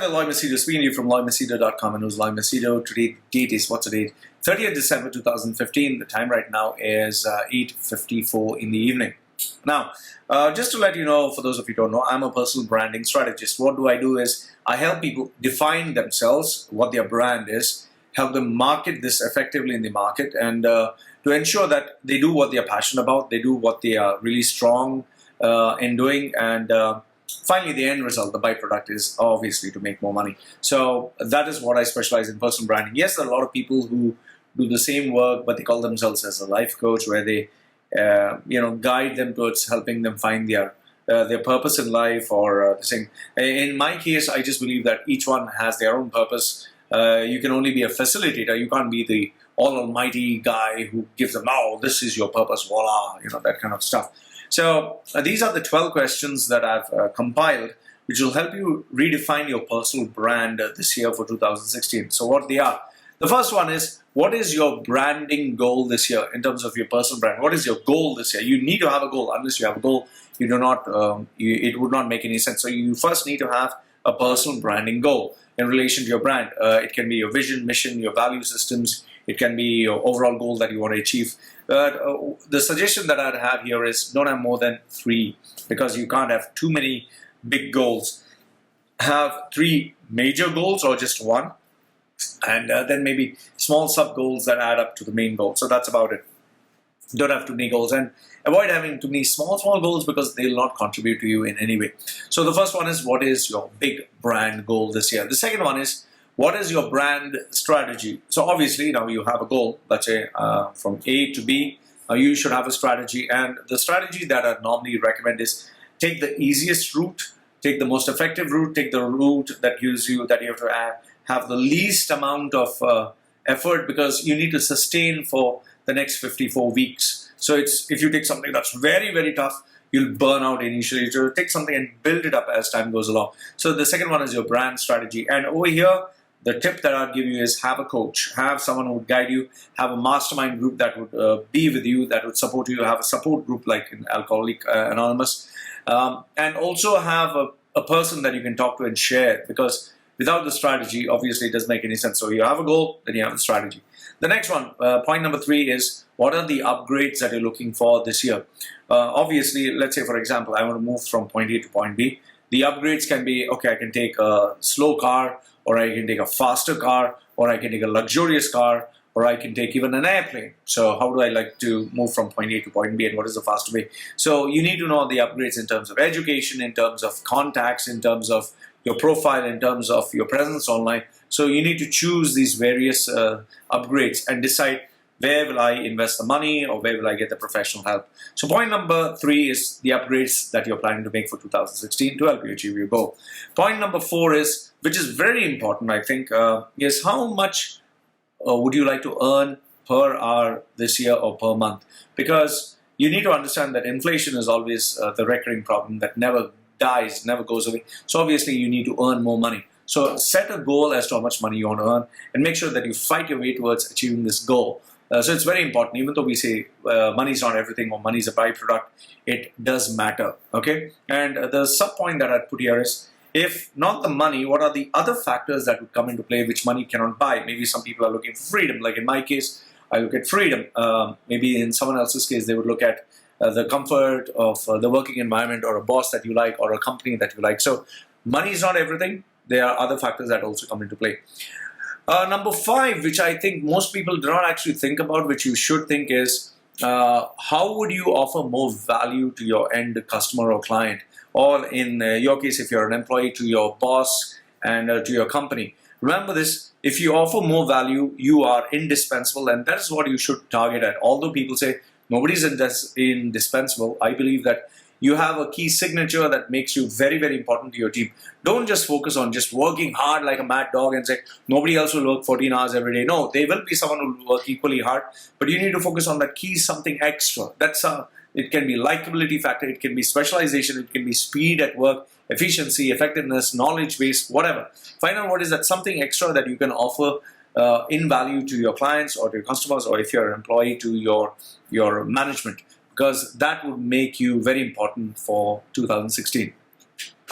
there, Loy Machedo speaking to you from loymachedo.com, and who's Loy Machedo. Today, date is, what's the date? 30th December 2015. The time right now is 8:54 in the evening. Now, just to let you know, for those of you who don't know, I'm a personal branding strategist. What do I do is I help people define themselves, what their brand is, help them market this effectively in the market, and to ensure that they do what they are passionate about, they do what they are really strong in doing, and finally, the end result, the byproduct, is obviously to make more money. So that is what I specialize in, personal branding. Yes, there are a lot of people who do the same work, but they call themselves as a life coach, where they guide them towards helping them find their purpose in life, or thing. In my case, I just believe that each one has their own purpose. You can only be a facilitator. You can't be the all-almighty guy who gives them, "Oh, this is your purpose, voila," that kind of stuff. So these are the 12 questions that I've compiled, which will help you redefine your personal brand this year for 2016. So what they are. The first one is, what is your branding goal this year in terms of your personal brand? What is your goal this year? You need to have a goal. Unless you have a goal, you do not. It would not make any sense. So you first need to have a personal branding goal in relation to your brand. It can be your vision, mission, your value systems. It can be your overall goal that you want to achieve. But the suggestion that I'd have here is don't have more than 3, because you can't have too many big goals. Have 3 major goals or just 1, and then maybe small sub goals that add up to the main goal. So that's about it. Don't have too many goals, and avoid having too many small goals, because they will not contribute to you in any way. So the first one is, what is your big brand goal this year? The second one is, what is your brand strategy? So obviously, now you have a goal, let's say from A to B, you should have a strategy. And the strategy that I normally recommend is, take the easiest route, take the most effective route, take the route that gives you, that you have to have the least amount of effort, because you need to sustain for the next 54 weeks. So if you take something that's very, very tough, you'll burn out initially. So take something and build it up as time goes along. So the second one is your brand strategy. And over here, the tip that I'll give you is, have a coach, have someone who would guide you, have a mastermind group that would be with you, that would support you, have a support group like in Alcoholic Anonymous, and also have a person that you can talk to and share, because without the strategy, obviously it doesn't make any sense. So you have a goal, then you have a strategy. The next one, point number 3 is, what are the upgrades that you're looking for this year? Obviously, let's say, for example, I want to move from point A to point B. The upgrades can be, okay, I can take a slow car, or I can take a faster car, or I can take a luxurious car, or I can take even an airplane. So how do I like to move from point A to point B, and what is the faster way? So you need to know the upgrades in terms of education, in terms of contacts, in terms of your profile, in terms of your presence online. So you need to choose these various upgrades and decide, where will I invest the money, or where will I get the professional help? So point number 3 is the upgrades that you're planning to make for 2016 to help you achieve your goal. Point number 4 is, which is very important, I think, is how much would you like to earn per hour this year or per month? Because you need to understand that inflation is always the recurring problem that never dies, never goes away. So obviously you need to earn more money. So set a goal as to how much money you want to earn, and make sure that you fight your way towards achieving this goal. So it's very important. Even though we say money is not everything, or money is a byproduct, it does matter. Okay. And the sub point that I'd put here is, if not the money, what are the other factors that would come into play which money cannot buy? Maybe some people are looking for freedom. Like in my case, I look at freedom. Maybe in someone else's case, they would look at the comfort of the working environment, or a boss that you like, or a company that you like. So money is not everything. There are other factors that also come into play. Number 5, which I think most people do not actually think about, which you should think, is how would you offer more value to your end customer or client? Or in your case, if you're an employee, to your boss and to your company. Remember this, if you offer more value, you are indispensable, and that is what you should target at. Although people say nobody's indispensable, I believe that you have a key signature that makes you very, very important to your team. Don't just focus on just working hard like a mad dog and say, nobody else will work 14 hours every day. No, there will be someone who will work equally hard, but you need to focus on that key something extra. It can be likability factor, it can be specialization, it can be speed at work, efficiency, effectiveness, knowledge base, whatever. Find out what is that something extra that you can offer in value to your clients or to your customers, or if you're an employee, to your management, because that would make you very important for 2016.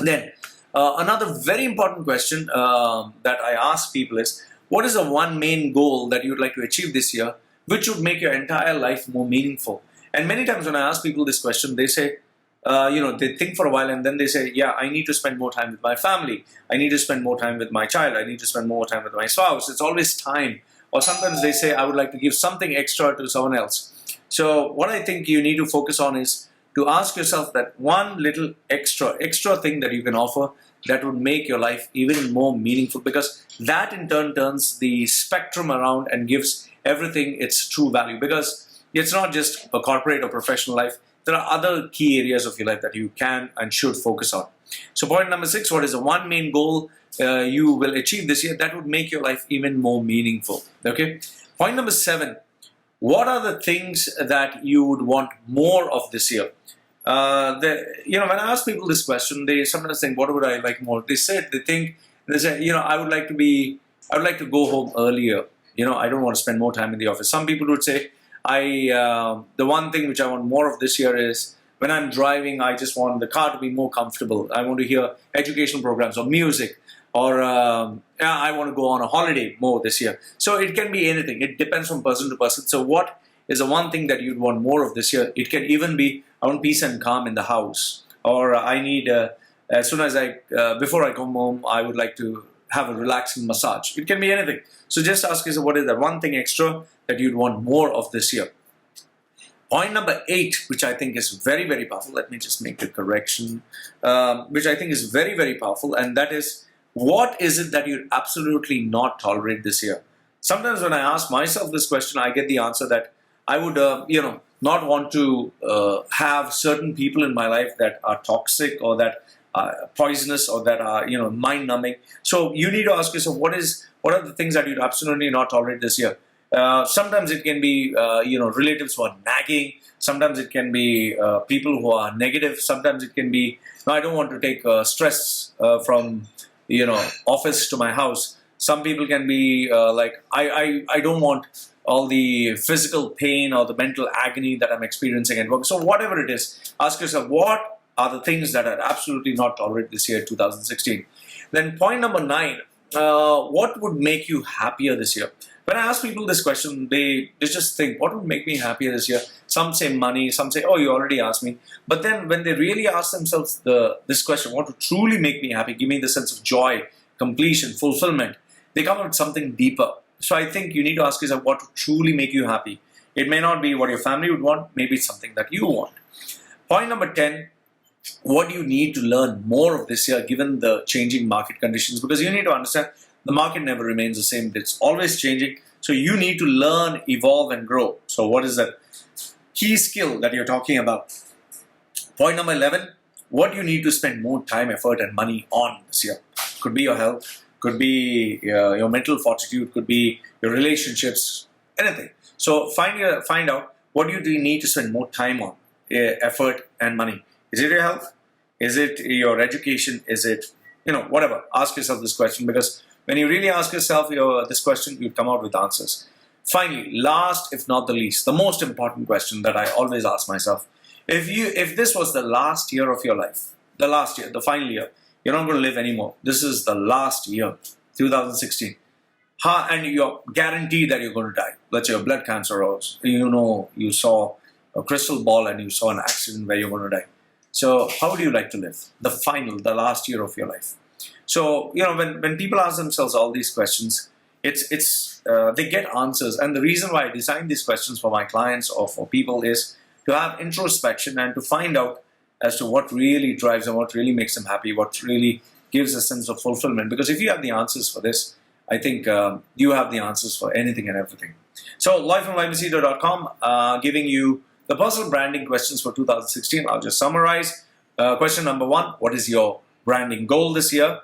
Then Another very important question that I ask people is, what is the one main goal that you'd like to achieve this year, which would make your entire life more meaningful? And many times when I ask people this question, they say, they think for a while and then they say, yeah, I need to spend more time with my family. I need to spend more time with my child. I need to spend more time with my spouse. It's always time. Or sometimes they say, I would like to give something extra to someone else. So what I think you need to focus on is to ask yourself that one little extra thing that you can offer that would make your life even more meaningful, because that in turn turns the spectrum around and gives everything its true value, because it's not just a corporate or professional life. There are other key areas of your life that you can and should focus on. So point number 6, what is the one main goal you will achieve this year that would make your life even more meaningful? Okay. Point number 7, what are the things that you would want more of this year? When I ask people this question, they sometimes think, what would I like more? They say, I would like to go home earlier. I don't want to spend more time in the office. Some people would say, the one thing which I want more of this year is when I'm driving, I just want the car to be more comfortable. I want to hear educational programs or music, or I want to go on a holiday more this year. So it can be anything. It depends from person to person. So what is the one thing that you'd want more of this year? It can even be, I want peace and calm in the house, or I need, before I come home, I would like to have a relaxing massage. It can be anything. So just ask yourself, what is that one thing extra that you'd want more of this year? Point number 8, which I think is very, very powerful. Let me just make the correction, which I think is very, very powerful. And that is, what is it that you'd absolutely not tolerate this year? Sometimes when I ask myself this question, I get the answer that I would, not want to have certain people in my life that are toxic or that are poisonous or that are, mind-numbing. So you need to ask yourself, what are the things that you'd absolutely not tolerate this year? Sometimes it can be, relatives who are nagging. Sometimes it can be people who are negative. Sometimes it can be, no, I don't want to take stress from, office to my house. Some people can be I don't want all the physical pain or the mental agony that I'm experiencing at work. So whatever it is, ask yourself, what are the things that are absolutely not tolerated this year, 2016? Then point number 9, what would make you happier this year? When I ask people this question, they just think, what would make me happier this year? Some say money, some say, oh, you already asked me. But then when they really ask themselves this question, what would truly make me happy, give me the sense of joy, completion, fulfillment, they come up with something deeper. So I think you need to ask yourself what would truly make you happy. It may not be what your family would want, maybe it's something that you want. Point number 10, what do you need to learn more of this year given the changing market conditions? Because you need to understand the market never remains the same. It's always changing. So you need to learn, evolve, and grow. So what is that key skill that you're talking about? Point number 11, what do you need to spend more time, effort, and money on this year? Could be your health, could be your mental fortitude, could be your relationships, anything. So find out what do you need to spend more time on, effort, and money. Is it your health? Is it your education? Is it, whatever? Ask yourself this question, because when you really ask yourself this question, you come out with answers. Finally, last if not the least, the most important question that I always ask myself, if this was the last year of your life, the last year, the final year, you're not going to live anymore. This is the last year, 2016. And you're guaranteed that you're going to die. Let's say your blood cancer rose. You saw a crystal ball and you saw an accident where you're going to die. So how would you like to live? The last year of your life. So, when people ask themselves all these questions, they get answers. And the reason why I design these questions for my clients or for people is to have introspection and to find out as to what really drives them, what really makes them happy, what really gives a sense of fulfillment. Because if you have the answers for this, I think you have the answers for anything and everything. So, Loy from LoyMachedo.com, giving you the personal branding questions for 2016. I'll just summarize. Question number 1, what is your branding goal this year?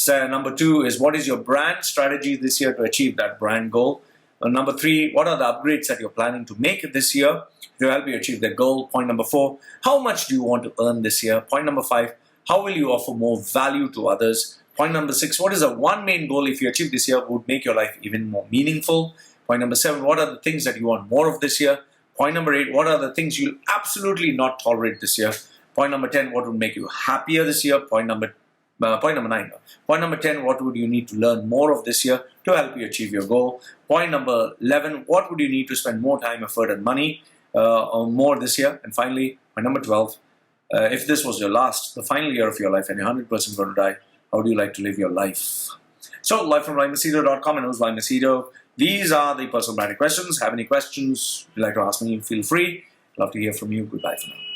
Number 2 is, what is your brand strategy this year to achieve that brand goal? Number 3, what are the upgrades that you're planning to make this year to help you achieve that goal? Point number 4, how much do you want to earn this year? Point number 5, how will you offer more value to others? Point number 6, what is the one main goal if you achieve this year would make your life even more meaningful? Point number 7, what are the things that you want more of this year? Point number 8, what are the things you'll absolutely not tolerate this year? Point number 10, what would make you happier this year? Point number Point number 9. Point number 10, what would you need to learn more of this year to help you achieve your goal? Point number 11, what would you need to spend more time, effort, and money on more this year? And finally, point number 12, if this was the final year of your life and you're 100% going to die, how would you like to live your life? So, live from LoyMachedo.com, and who's Loy Machedo. These are the personal branding questions. Have any questions you'd like to ask me, feel free. Love to hear from you. Goodbye for now.